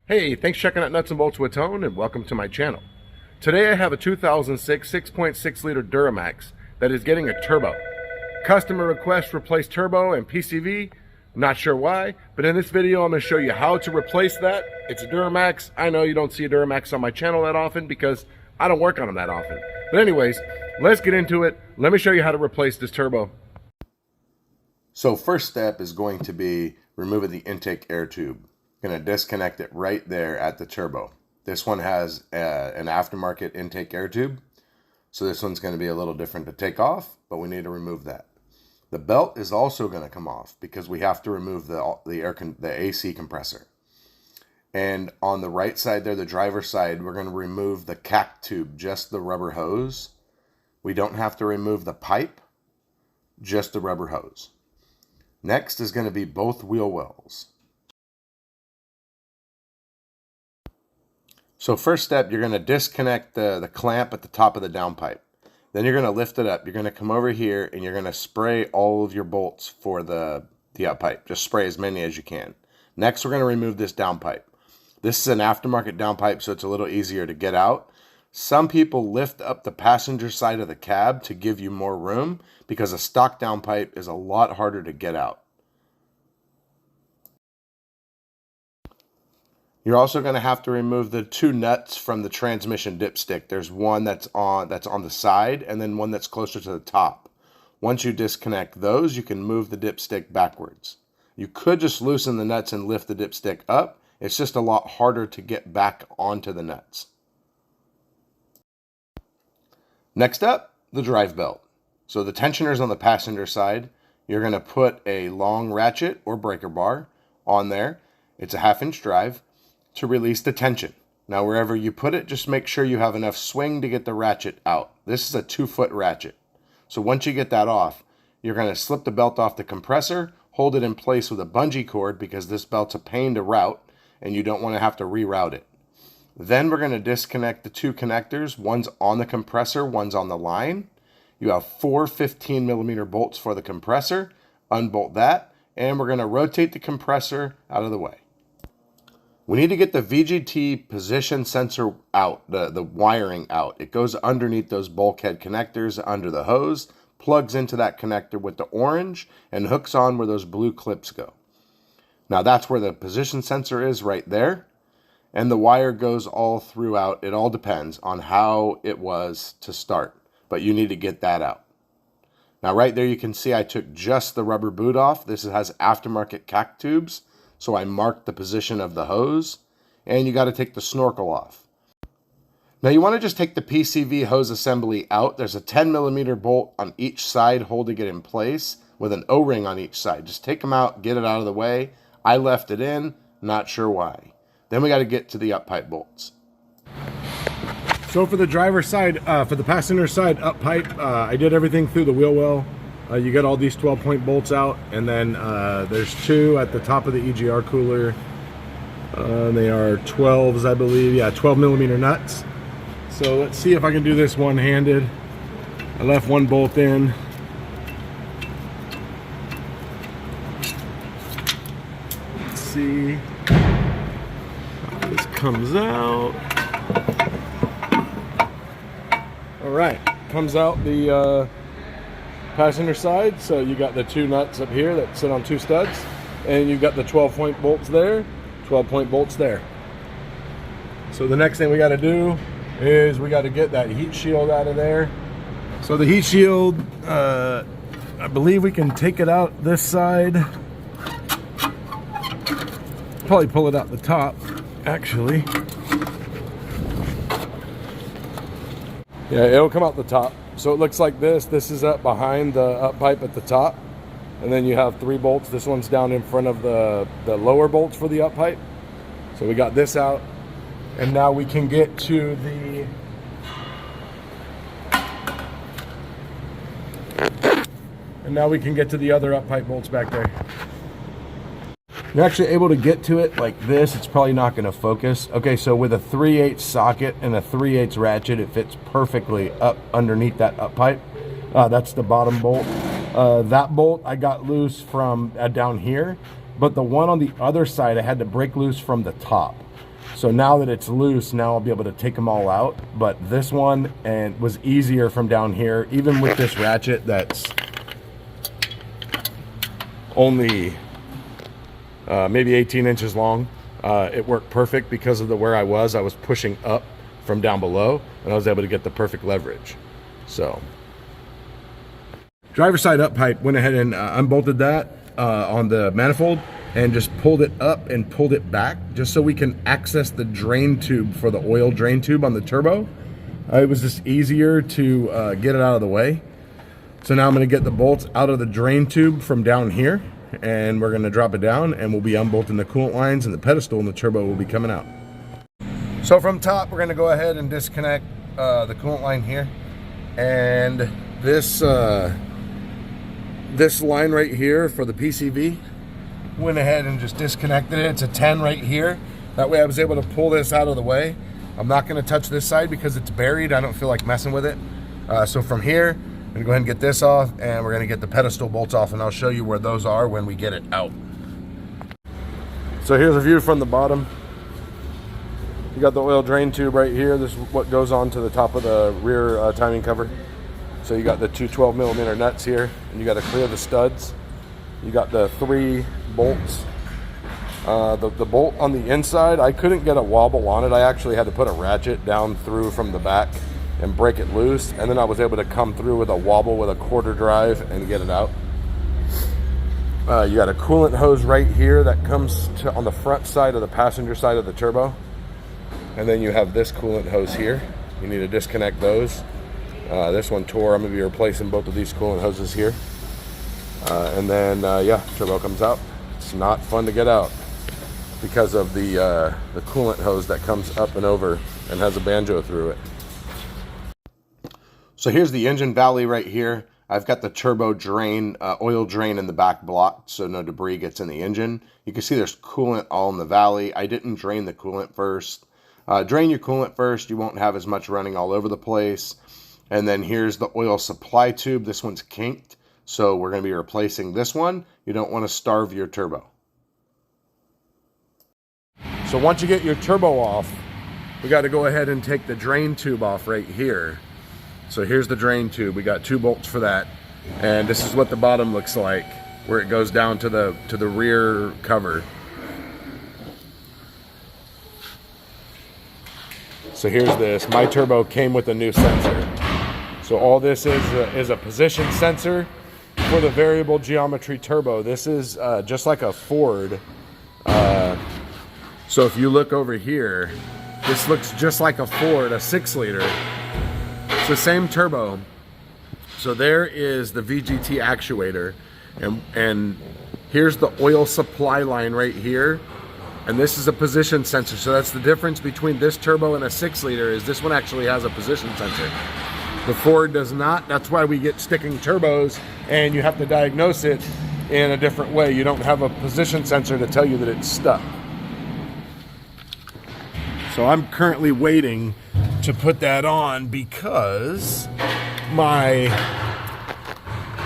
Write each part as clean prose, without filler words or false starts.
Hey, thanks for checking out Nuts and Bolts with Tone, and welcome to my channel. Today I have a 2006 6.6 liter Duramax that is getting a turbo. Customer request replace turbo and PCV, not sure why, but in this video I'm going to show you how to replace that. It's a Duramax. I know you don't see a Duramax on my channel that often because I don't work on them that often. But anyways, let's get into it. Let me show you how to replace this turbo. So first step is going to be removing the intake air tube. Going to disconnect it right there at the turbo. This one has an aftermarket intake air tube, so this one's going to be a little different to take off, but we need to remove that. The belt is also going to come off because we have to remove the AC compressor. And on the right side there, the driver's side, we're going to remove the CAC tube, just the rubber hose. We don't have to remove the pipe, just the rubber hose. Next is going to be both wheel wells. So first step, you're going to disconnect the clamp at the top of the downpipe. Then you're going to lift it up. You're going to come over here and you're going to spray all of your bolts for the uppipe. Just spray as many as you can. Next, we're going to remove this downpipe. This is an aftermarket downpipe, so it's a little easier to get out. Some people lift up the passenger side of the cab to give you more room because a stock downpipe is a lot harder to get out. You're also going to have to remove the two nuts from the transmission dipstick. There's one that's on the side and then one that's closer to the top. Once you disconnect those, you can move the dipstick backwards. You could just loosen the nuts and lift the dipstick up. It's just a lot harder to get back onto the nuts. Next up, the drive belt. So the tensioner's on the passenger side. You're going to put a long ratchet or breaker bar on there. It's a 1/2 inch drive to release the tension. Now wherever you put it, just make sure you have enough swing to get the ratchet out. This is a 2-foot ratchet. So once you get that off, you're going to slip the belt off the compressor, hold it in place with a bungee cord because this belt's a pain to route and you don't want to have to reroute it. Then we're going to disconnect the two connectors. One's on the compressor, one's on the line. You have 4 15mm bolts for the compressor. Unbolt that, and we're going to rotate the compressor out of the way. We need to get the VGT position sensor out, the wiring out. It goes underneath those bulkhead connectors under the hose, plugs into that connector with the orange, and hooks on where those blue clips go. Now that's where the position sensor is right there. And the wire goes all throughout. It all depends on how it was to start, but you need to get that out. Now right there you can see I took just the rubber boot off. This has aftermarket CAC tubes. So I marked the position of the hose, and you got to take the snorkel off. Now you want to just take the PCV hose assembly out. There's a 10mm bolt on each side holding it in place with an O-ring on each side. Just take them out, get it out of the way. I left it in, not sure why. Then we got to get to the uppipe bolts. So for the driver's side, for the passenger side uppipe, I did everything through the wheel well. You get all these 12-point bolts out, and then there's 2 at the top of the EGR cooler. They are 12s, I believe. Yeah, 12mm nuts. So let's see if I can do this one-handed. I left one bolt in. Let's see how this comes out. All right, comes out the passenger side. So you got the 2 nuts up here that sit on 2 studs, and you've got the 12-point bolts there, 12-point bolts there. So the next thing we got to do is we got to get that heat shield out of there. So the heat shield, I believe we can take it out this side. Probably pull it out the top, actually. Yeah, it'll come out the top. So it looks like this. This is up behind the up pipe at the top. And then you have 3 bolts. This one's down in front of the lower bolts for the up pipe. So we got this out. And now we can get to the... And now we can get to the other up pipe bolts back there. You're actually able to get to it like this. It's probably not going to focus. Okay, so with a 3/8 socket and a 3/8 ratchet, it fits perfectly up underneath that up pipe. That's the bottom bolt. That bolt I got loose from down here, but the one on the other side I had to break loose from the top. So now that it's loose, now I'll be able to take them all out. But this one was easier from down here, even with this ratchet that's only maybe 18 inches long. It worked perfect because of where I was pushing up from down below, and I was able to get the perfect leverage. So driver's side up pipe, went ahead and unbolted that on the manifold and just pulled it up and pulled it back just so we can access the drain tube for the oil drain tube on the turbo. It was just easier to get it out of the way. So now I'm going to get the bolts out of the drain tube from down here, and we're going to drop it down, and we'll be unbolting the coolant lines, and the pedestal and the turbo will be coming out. So from top, we're going to go ahead and disconnect the coolant line here, and this line right here for the PCV, went ahead and just disconnected it. It's a 10 right here. That way I was able to pull this out of the way. I'm not going to touch this side because it's buried. I don't feel like messing with it. So from here, I'm going to go ahead and get this off, and we're going to get the pedestal bolts off, and I'll show you where those are when we get it out. So here's a view from the bottom. You got the oil drain tube right here. This is what goes on to the top of the rear timing cover. So you got the two 12mm nuts here, and you got to clear the studs. You got the 3 bolts. The bolt on the inside, I couldn't get a wobble on it. I actually had to put a ratchet down through from the back and break it loose, and then I was able to come through with a wobble with a quarter drive and get it out. You got a coolant hose right here that comes on the front side of the passenger side of the turbo, and then you have this coolant hose here. You need to disconnect those. This one tore. I'm going to be replacing both of these coolant hoses here. And then, yeah, turbo comes out. It's not fun to get out because of the coolant hose that comes up and over and has a banjo through it. So here's the engine valley right here. I've got the turbo drain, oil drain in the back blocked so no debris gets in the engine. You can see there's coolant all in the valley. I didn't drain the coolant first. Drain your coolant first. You won't have as much running all over the place. And then here's the oil supply tube. This one's kinked, so we're going to be replacing this one. You don't want to starve your turbo. So once you get your turbo off, we got to go ahead and take the drain tube off right here. So here's the drain tube. We got 2 bolts for that, and this is what the bottom looks like, where it goes down to the rear cover. So here's this. My turbo came with a new sensor. So all this is a position sensor for the variable geometry turbo. This is just like a Ford. So if you look over here, this looks just like a Ford, a 6-liter. It's the same turbo. So there is the VGT actuator, and here's the oil supply line right here. And this is a position sensor. So that's the difference between this turbo and a 6-liter, is this one actually has a position sensor. The Ford does not. That's why we get sticking turbos, and you have to diagnose it in a different way. You don't have a position sensor to tell you that it's stuck. So I'm currently waiting to put that on because my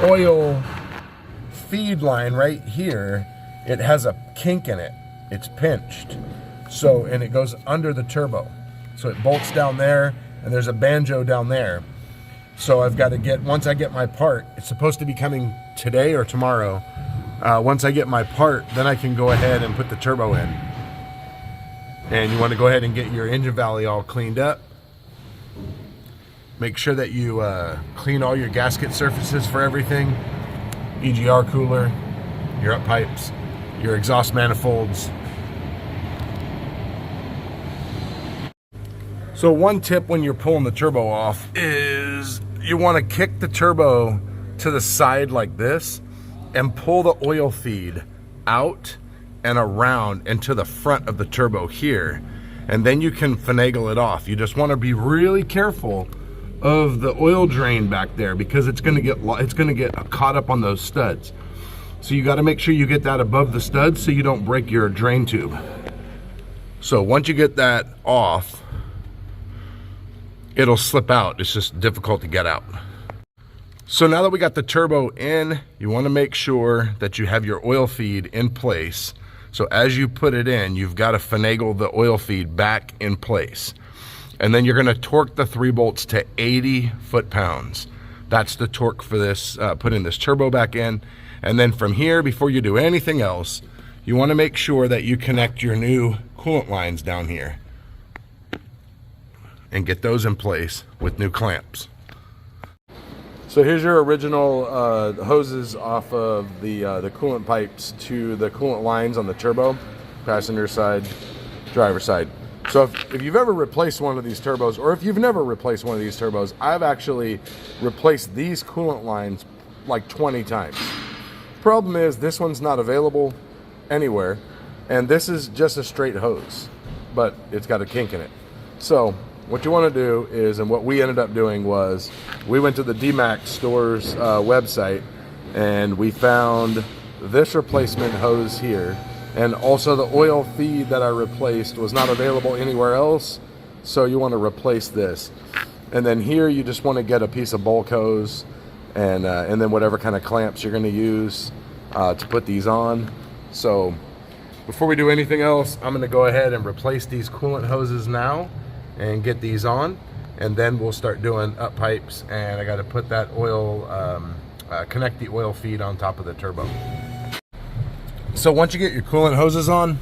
oil feed line right here, it has a kink in it. It's pinched. So, and it goes under the turbo. So it bolts down there, and there's a banjo down there. So I've got to get, once I get my part, it's supposed to be coming today or tomorrow. Once I get my part, then I can go ahead and put the turbo in. And you want to go ahead and get your engine valley all cleaned up. Make sure that you clean all your gasket surfaces for everything. EGR cooler, your up pipes, your exhaust manifolds. So one tip when you're pulling the turbo off is you want to kick the turbo to the side like this and pull the oil feed out and around and to the front of the turbo here, and then you can finagle it off. You just want to be really careful of the oil drain back there because it's going to get caught up on those studs. So you got to make sure you get that above the studs so you don't break your drain tube. So once you get that off, it'll slip out. It's just difficult to get out. So now that we got the turbo in, you want to make sure that you have your oil feed in place So as you put it in, you've got to finagle the oil feed back in place. And then you're going to torque the 3 bolts to 80 foot-pounds. That's the torque for this, putting this turbo back in. And then from here, before you do anything else, you want to make sure that you connect your new coolant lines down here and get those in place with new clamps. So here's your original hoses off of the coolant pipes to the coolant lines on the turbo, passenger side, driver side. So if you've ever replaced one of these turbos, or if you've never replaced one of these turbos, I've actually replaced these coolant lines like 20 times. Problem is, this one's not available anywhere, and this is just a straight hose, but it's got a kink in it. So what you want to do is, and what we ended up doing was, we went to the Duramax store's website, and we found this replacement hose here. And also the oil feed that I replaced was not available anywhere else, so you want to replace this. And then here you just want to get a piece of bulk hose, and then whatever kind of clamps you're going to use to put these on. So before we do anything else, I'm going to go ahead and replace these coolant hoses now and get these on, and then we'll start doing up pipes, and I got to put that oil, connect the oil feed on top of the turbo. So once you get your coolant hoses on,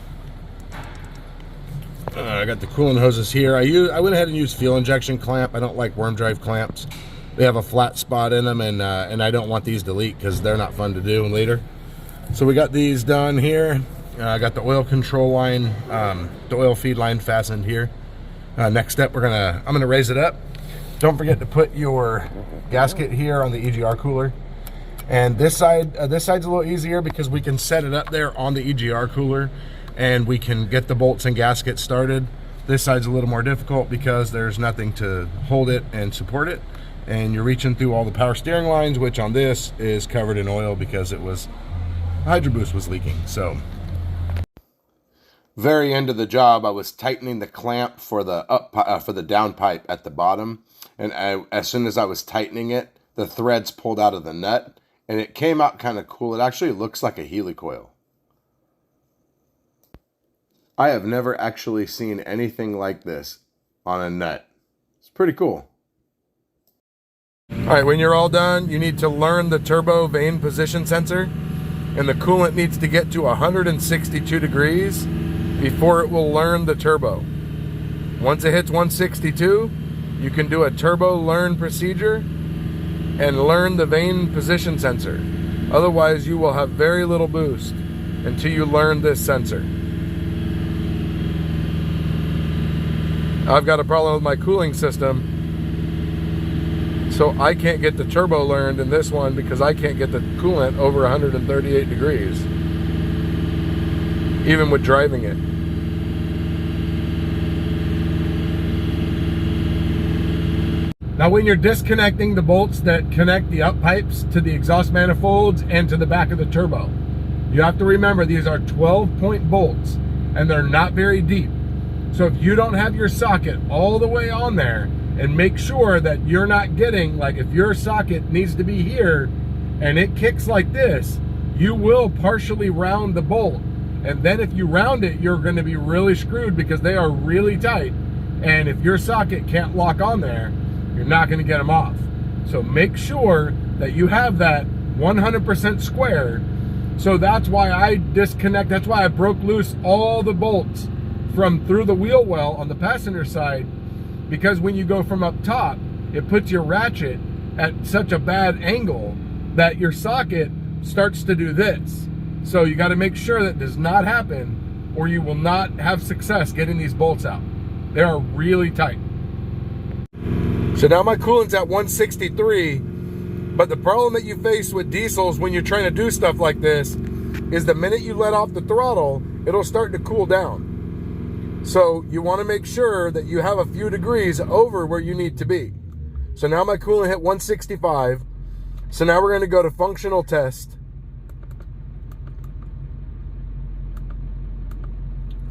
I got the coolant hoses here. I went ahead and used fuel injection clamp. I don't like worm drive clamps. They have a flat spot in them, and I don't want these to leak because they're not fun to do later. So we got these done here. I got the oil control line, the oil feed line fastened here. Next step, I'm gonna raise it up. Don't forget to put your gasket here on the EGR cooler. And this side's a little easier because we can set it up there on the EGR cooler and we can get the bolts and gaskets started. This side's a little more difficult because there's nothing to hold it and support it. And you're reaching through all the power steering lines, which on this is covered in oil because the Hydro Boost was leaking. So very end of the job, I was tightening the clamp for the down pipe at the bottom. And as soon as I was tightening it, the threads pulled out of the nut. And it came out kind of cool. It actually looks like a helicoil. I have never actually seen anything like this on a nut. It's pretty cool. All right, when you're all done, you need to learn the turbo vane position sensor, and the coolant needs to get to 162 degrees before it will learn the turbo. Once it hits 162, you can do a turbo learn procedure and learn the vane position sensor. Otherwise, you will have very little boost until you learn this sensor. I've got a problem with my cooling system, so I can't get the turbo learned in this one because I can't get the coolant over 138 degrees, even with driving it. Now when you're disconnecting the bolts that connect the up pipes to the exhaust manifolds and to the back of the turbo, you have to remember these are 12-point bolts and they're not very deep. So if you don't have your socket all the way on there, and make sure that you're not getting, like if your socket needs to be here and it kicks like this, you will partially round the bolt. And then if you round it, you're going to be really screwed because they are really tight. And if your socket can't lock on there, you're not going to get them off. So make sure that you have that 100% square. So that's why I disconnect, that's why I broke loose all the bolts from through the wheel well on the passenger side, because when you go from up top, it puts your ratchet at such a bad angle that your socket starts to do this. So you got to make sure that does not happen, or you will not have success getting these bolts out. They are really tight. So now my coolant's at 163, but the problem that you face with diesels when you're trying to do stuff like this is the minute you let off the throttle, it'll start to cool down. So you want to make sure that you have a few degrees over where you need to be. So now my coolant hit 165. So now we're going to go to functional test.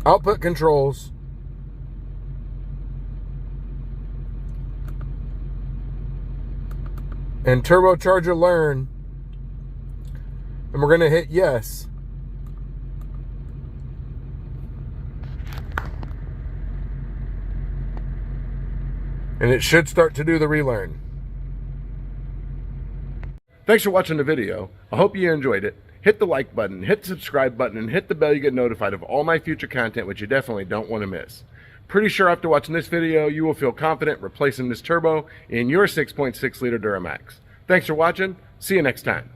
Output controls. And turbocharger learn. And we're going to hit yes. and it should start to do the relearn. Thanks for watching the video. I hope you enjoyed it. Hit the like button, hit the subscribe button, and hit the bell to get notified of all my future content, which you definitely don't want to miss. Pretty sure after watching this video, you will feel confident replacing this turbo in your 6.6 liter Duramax. Thanks for watching. See you next time.